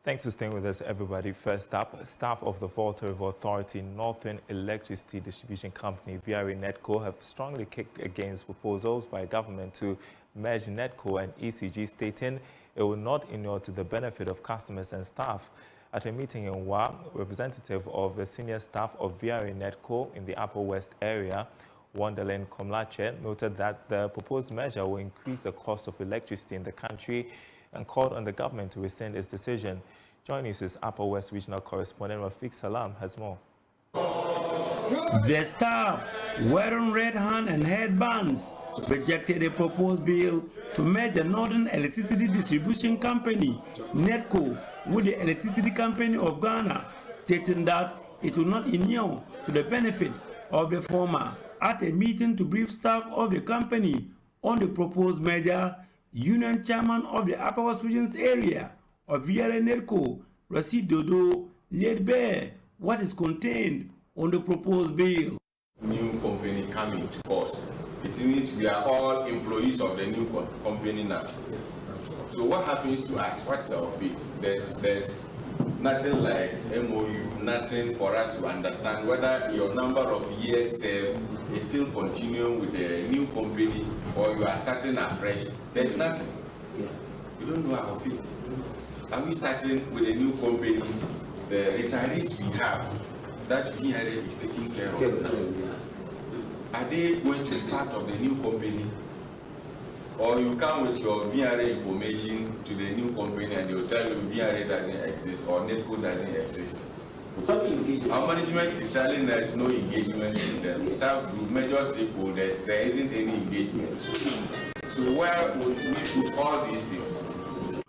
Thanks for staying with us, everybody. First up, staff of the Volta River Authority Northern Electricity Distribution Company, VRA and NEDCo, have strongly kicked against proposals by government to merge NEDCo and ECG, stating it will not inure to the benefit of customers and staff. At a meeting in WA, representative of the senior staff of VRA and NEDCo in the Upper West area, Wonderland Komlache, noted that the proposed measure will increase the cost of electricity in the country and called on the government to rescind its decision. Joining us is Upper West Regional Correspondent Rafiq Salam has more. The staff, wearing red hand and headbands, rejected a proposed bill to merge the Northern Electricity Distribution Company, NEDCo, with the Electricity Company of Ghana, stating that it will not inure to the benefit of the former. At a meeting to brief staff of the company on the proposed merger, Union Chairman of the Upper West Regions area of VRA and NEDCo, Rashid Dodo, laid bare what is contained on the proposed bill. New company coming to force. It means we are all employees of the new company now. So what happens to us? What's our fate? There's nothing like MOU, nothing for us to understand whether your number of years served is still continuing with the new company or you are starting afresh. There's nothing. We don't know our fate. Are we starting with a new company? The retirees we have, that VRA is taking care of now. Are they going to be part of the new company? Or you come with your VRA information to the new company and they will tell you VRA doesn't exist or NEDCo doesn't exist. Our management is telling us no engagement in the staff group, major stakeholders, there isn't any engagement. So where would we put all these things?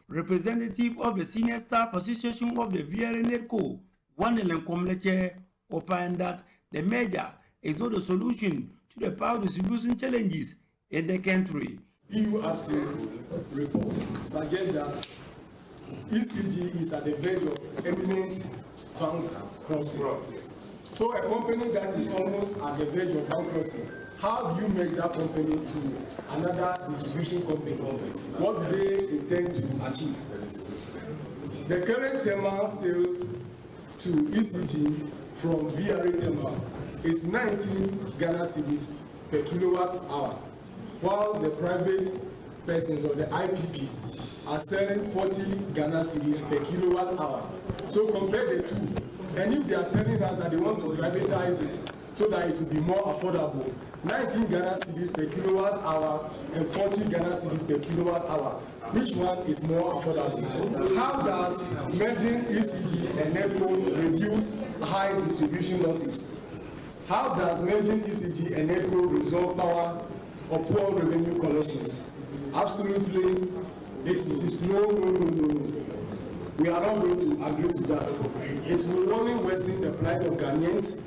Representative of the Senior Staff Association of the VRA and NEDCo, Wonderland Komlache, opined that the merger is not a solution to the power distribution challenges in the country. EURC report suggests that ECG is at the verge of imminent bankruptcy. So a company that is almost at the verge of bankruptcy, how do you make that company to another distribution company? What do they intend to achieve? The current thermal sales to ECG from VRA thermal is 19 Ghana cedis per kilowatt hour, while the private persons or the IPPs are selling 40 Ghana cedis per kilowatt hour. So compare the two. And if they are telling us that they want to privatize it so that it will be more affordable, 19 Ghana cedis per kilowatt hour and 40 Ghana cedis per kilowatt hour, which one is more affordable? How does merging ECG and NEDCo reduce high distribution losses? How does merging ECG and NEDCo resolve power or poor revenue collections? Absolutely, it's no. We are not going to agree to that. It will only worsen the plight of Ghanaians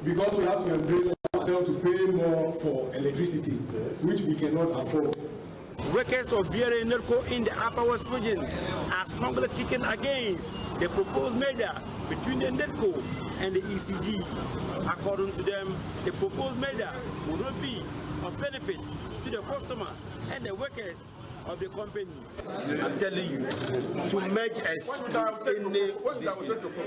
because we have to embrace ourselves to pay more for electricity, which we cannot afford. Workers of VRA and NEDCo in the Upper West region are strongly kicking against the proposed merger between the NEDCo and the ECG. According to them, the proposed merger will not be of benefit to the customer and the workers of the company. I'm telling you, to merge a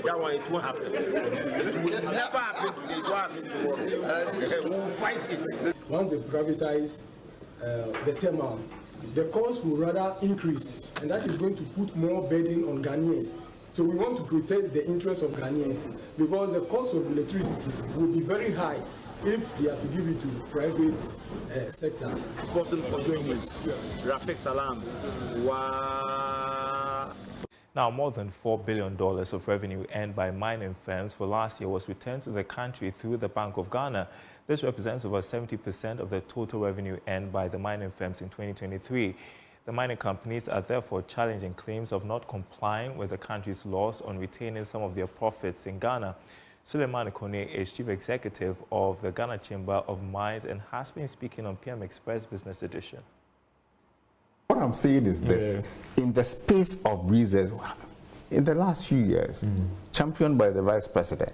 that one, it won't happen. It will never happen today, it won't happen tomorrow. We'll fight it. Once they privatize the thermal, the cost will rather increase, and that is going to put more burden on Ghanaians. So we want to protect the interests of Ghanaians because the cost of electricity will be very high if they are to give it to private sector. Important for doing this. Rafiq Salam. Now, more than $4 billion of revenue earned by mining firms for last year was returned to the country through the Bank of Ghana. This represents over 70% of the total revenue earned by the mining firms in 2023. The mining companies are therefore challenging claims of not complying with the country's laws on retaining some of their profits in Ghana. Suleiman Kone is Chief Executive of the Ghana Chamber of Mines and has been speaking on PM Express Business Edition. What I'm saying is this, in the space of reasons, in the last few years, championed by the Vice President,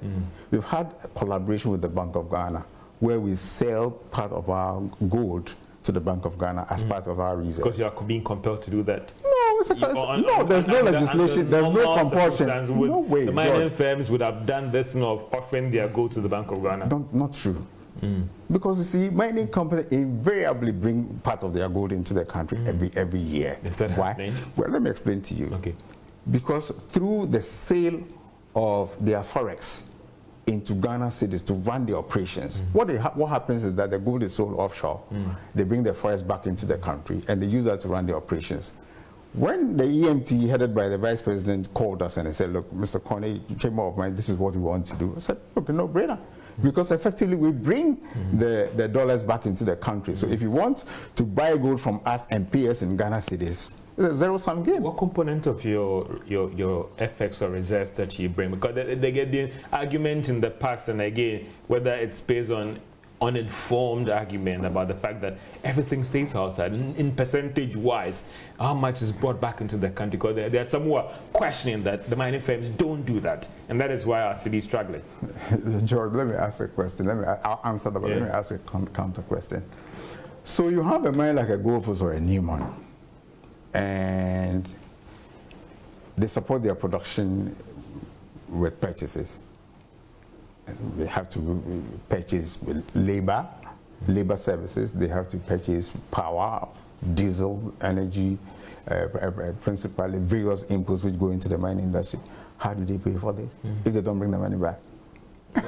we've had a collaboration with the Bank of Ghana where we sell part of our gold to the Bank of Ghana as part of our reserves. Because you are being compelled to do that? No, That's a question. No, there's no legislation. There's no compulsion. No way. The mining firms would have done this of offering their gold to the Bank of Ghana. Not true. Because you see, mining companies invariably bring part of their gold into the country every year. Is that why? Happening? Well, let me explain to you. Okay. Because through the sale of their forex into Ghana cities to run the operations, what happens is that the gold is sold offshore. They bring the forex back into the country and they use that to run the operations. When the EMT, headed by the Vice President, called us and he said, look, Mr. Corney, Chamber of Mines, this is what we want to do. I said, look, no brainer. Because effectively we bring the dollars back into the country. So if you want to buy gold from us and pay us in Ghana cedis, it's a zero-sum game. What component of your FX or reserves that you bring? Because they get the argument in the past and again, whether it's based on uninformed argument about the fact that everything stays outside, in percentage-wise, how much is brought back into the country? Because there are some who are questioning that the mining firms don't do that, and that is why our city is struggling. George, let me ask a question. I'll answer that, but let me ask a counter question. So you have a mine like a Goldfields or a Newman, and they support their production with purchases. They have to purchase labor services. They have to purchase power, diesel, energy, principally various inputs which go into the mining industry. How do they pay for this if they don't bring the money back?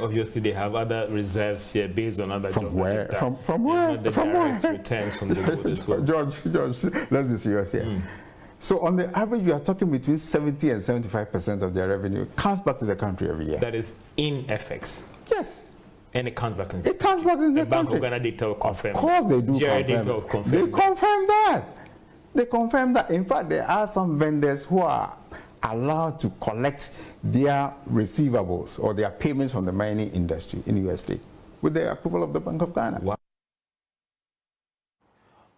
Obviously, they have other reserves here based on other from jobs. Where? From where? From where? Returns from the gold as well. George, let's be serious here. So on the average, we are talking between 70 and 75% of their revenue comes back to the country every year. That is in FX. Yes. And it comes back in. It comes back in the Bank country. of Ghana data will confirm. Of course they do confirm. They confirm that. They confirm that. In fact, there are some vendors who are allowed to collect their receivables or their payments from the mining industry in USD with the approval of the Bank of Ghana. Wow.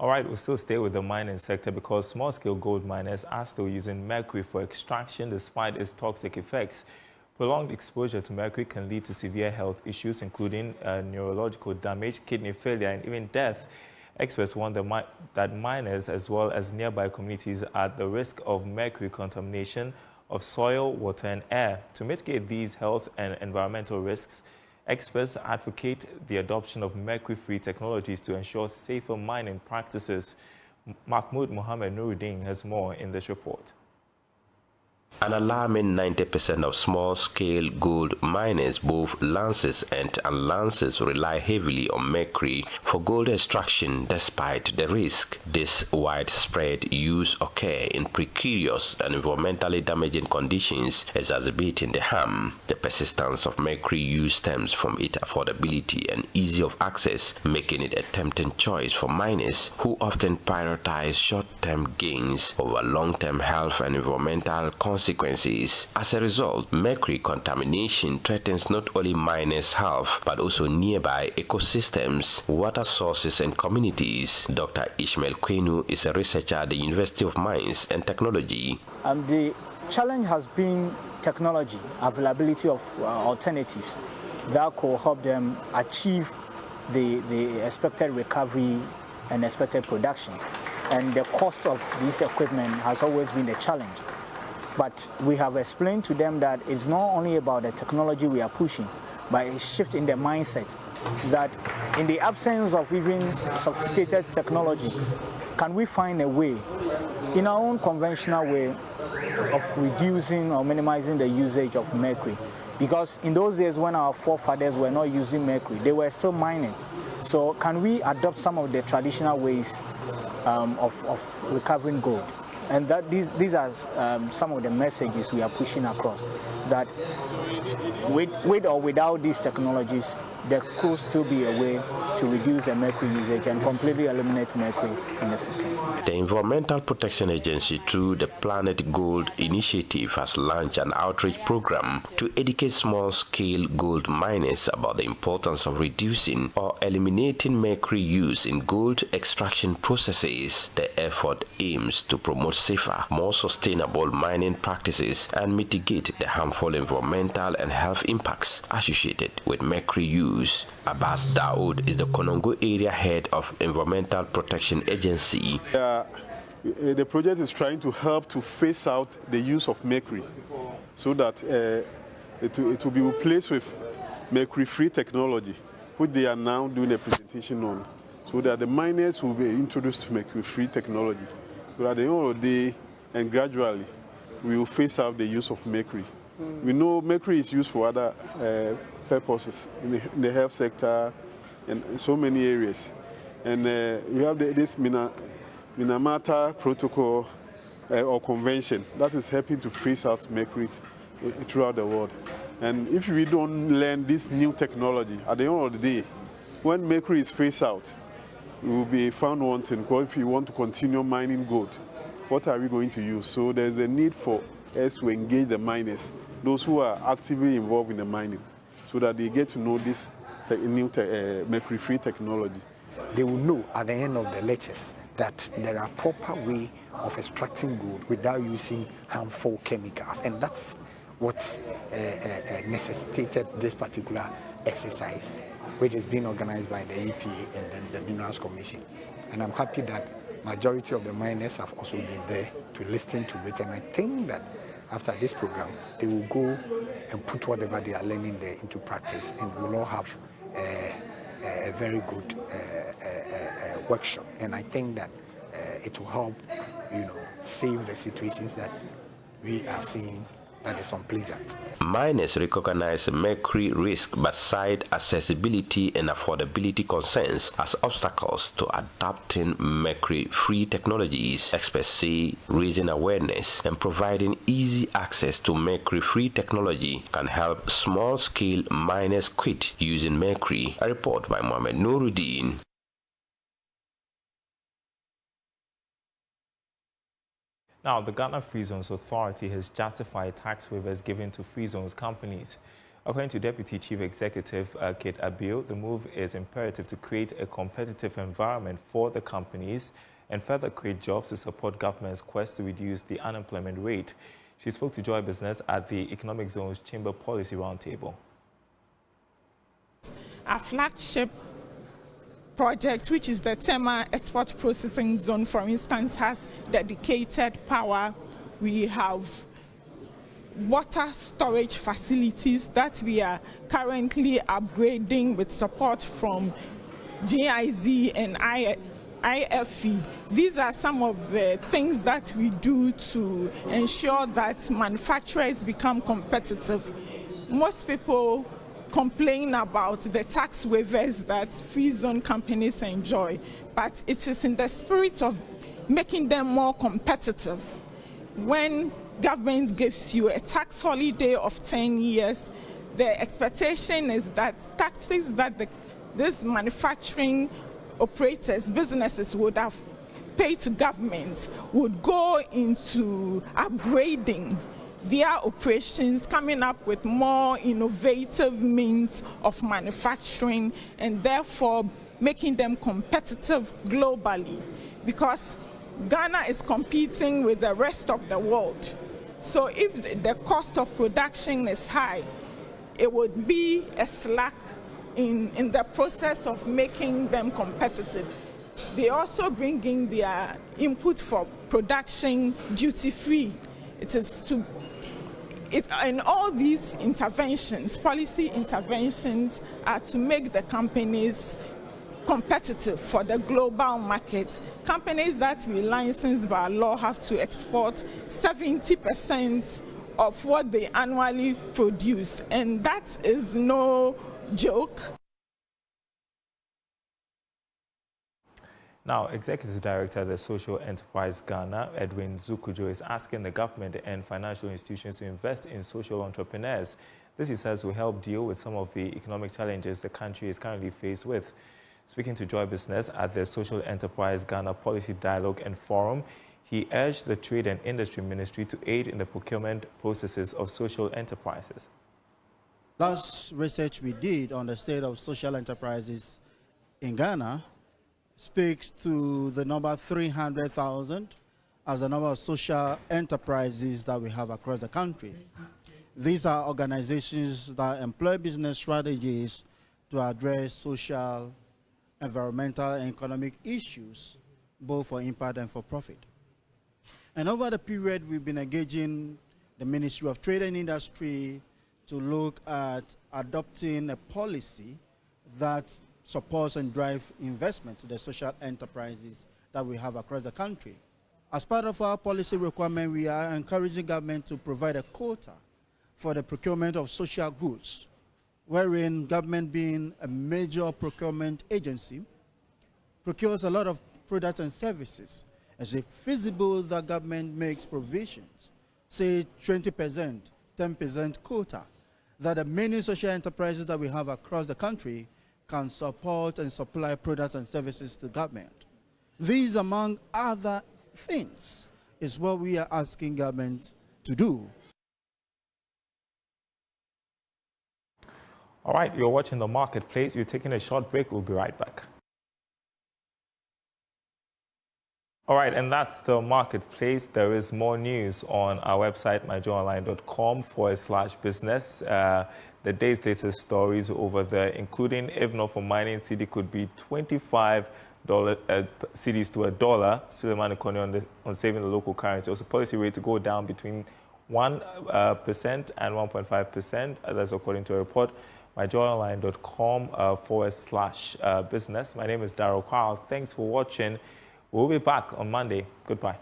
All right, we'll still stay with the mining sector because small-scale gold miners are still using mercury for extraction despite its toxic effects. Prolonged exposure to mercury can lead to severe health issues, including neurological damage, kidney failure, and even death. Experts warn that miners, as well as nearby communities, are at the risk of mercury contamination of soil, water, and air. To mitigate these health and environmental risks, experts advocate the adoption of mercury-free technologies to ensure safer mining practices. Mahmoud Mohammed Nuruddin has more in this report. An alarming 90% of small-scale gold miners, both lances and unlances, rely heavily on mercury for gold extraction despite the risk. This widespread use occurs in precarious and environmentally damaging conditions, exacerbating the harm. The persistence of mercury use stems from its affordability and ease of access, making it a tempting choice for miners who often prioritize short-term gains over long-term health and environmental consequences. As a result, mercury contamination threatens not only miners' health but also nearby ecosystems, water sources, and communities. Dr. Ishmael Kwenu is a researcher at the University of Mines and Technology. The challenge has been technology, availability of alternatives that could help them achieve the expected recovery and expected production. And the cost of this equipment has always been a challenge. But we have explained to them that it's not only about the technology we are pushing, but a shift in their mindset that in the absence of even sophisticated technology, can we find a way, in our own conventional way, of reducing or minimizing the usage of mercury? Because in those days when our forefathers were not using mercury, they were still mining. So can we adopt some of the traditional ways of recovering gold? And that these are some of the messages we are pushing across, that with or without these technologies, there could still be a way to reduce the mercury usage and completely eliminate mercury in the system. The Environmental Protection Agency, through the Planet Gold Initiative, has launched an outreach program to educate small-scale gold miners about the importance of reducing or eliminating mercury use in gold extraction processes. The effort aims to promote safer, more sustainable mining practices and mitigate the harmful environmental and health impacts associated with mercury use. Abbas Daoud is the Konongo area head of Environmental Protection Agency. The project is trying to help to phase out the use of mercury so that it will be replaced with mercury-free technology, which they are now doing a presentation on, so that the miners will be introduced to mercury-free technology. So at the end of the day, and gradually, we will phase out the use of mercury. We know mercury is used for other purposes in the health sector and so many areas. And you have this Minamata protocol or convention that is helping to phase out mercury throughout the world. And if we don't learn this new technology, at the end of the day, when mercury is phased out, we will be found wanting. Because if we want to continue mining gold, what are we going to use? So there's a need for us to engage the miners, those who are actively involved in the mining, so that they get to know this new mercury-free technology. They will know at the end of the lectures that there are proper way of extracting gold without using harmful chemicals, and that's what necessitated this particular exercise, which is being organized by the EPA and then the Minerals Commission. And I'm happy that majority of the miners have also been there to listen to it, and I think that after this program, they will go and put whatever they are learning there into practice, and we'll all have a very good workshop. And I think that it will help, save the situations that we are seeing that is unpleasant. Miners recognize mercury risk but cite accessibility and affordability concerns as obstacles to adopting mercury-free technologies. Experts say raising awareness and providing easy access to mercury-free technology can help small-scale miners quit using mercury. A report by Mohamed Nuruddin. Now, the Ghana Free Zones Authority has justified tax waivers given to free zones companies. According to Deputy Chief Executive Kate Abiel, the move is imperative to create a competitive environment for the companies and further create jobs to support government's quest to reduce the unemployment rate. She spoke to Joy Business at the Economic Zones Chamber Policy Roundtable. Our flagship project, which is the Tema Export Processing Zone, for instance, has dedicated power. We have water storage facilities that we are currently upgrading with support from GIZ and IFE. These are some of the things that we do to ensure that manufacturers become competitive. Most people complain about the tax waivers that free zone companies enjoy, but it is in the spirit of making them more competitive. When government gives you a tax holiday of 10 years, the expectation is that taxes that these manufacturing operators, businesses would have paid to government would go into upgrading their operations, coming up with more innovative means of manufacturing, and therefore making them competitive globally, because Ghana is competing with the rest of the world. So if the cost of production is high, it would be a slack in the process of making them competitive. They also bring in their input for production duty-free. And all these interventions, policy interventions, are to make the companies competitive for the global market. Companies that we license by law have to export 70% of what they annually produce, and that is no joke. Now, Executive Director of the Social Enterprise Ghana, Edwin Zukujo, is asking the government and financial institutions to invest in social entrepreneurs. This, he says, will help deal with some of the economic challenges the country is currently faced with. Speaking to Joy Business at the Social Enterprise Ghana Policy Dialogue and Forum, he urged the Trade and Industry Ministry to aid in the procurement processes of social enterprises. Last research we did on the state of social enterprises in Ghana speaks to the number 300,000 as the number of social enterprises that we have across the country. These are organizations that employ business strategies to address social, environmental, and economic issues, both for impact and for profit. And over the period, we've been engaging the Ministry of Trade and Industry to look at adopting a policy that supports and drives investment to the social enterprises that we have across the country. As part of our policy requirement, we are encouraging government to provide a quota for the procurement of social goods, wherein government, being a major procurement agency, procures a lot of products and services. Is it feasible that government makes provisions, say 20%, 10% quota, that the many social enterprises that we have across the country can support and supply products and services to government? These, among other things, is what we are asking government to do. All right, you're watching The Marketplace. We're taking a short break. We'll be right back. All right, and that's The Marketplace. There is more news on our website, myjoyonline.com/business. The day's latest stories over there, including if not for mining, CD could be $25 CDs to $1. Suleiman Ikone on saving the local currency. Also, policy rate to go down between 1% and 1.5%. That's according to a report. myjoyonline.com/business. My name is Darryl Kwao. Thanks for watching. We'll be back on Monday. Goodbye.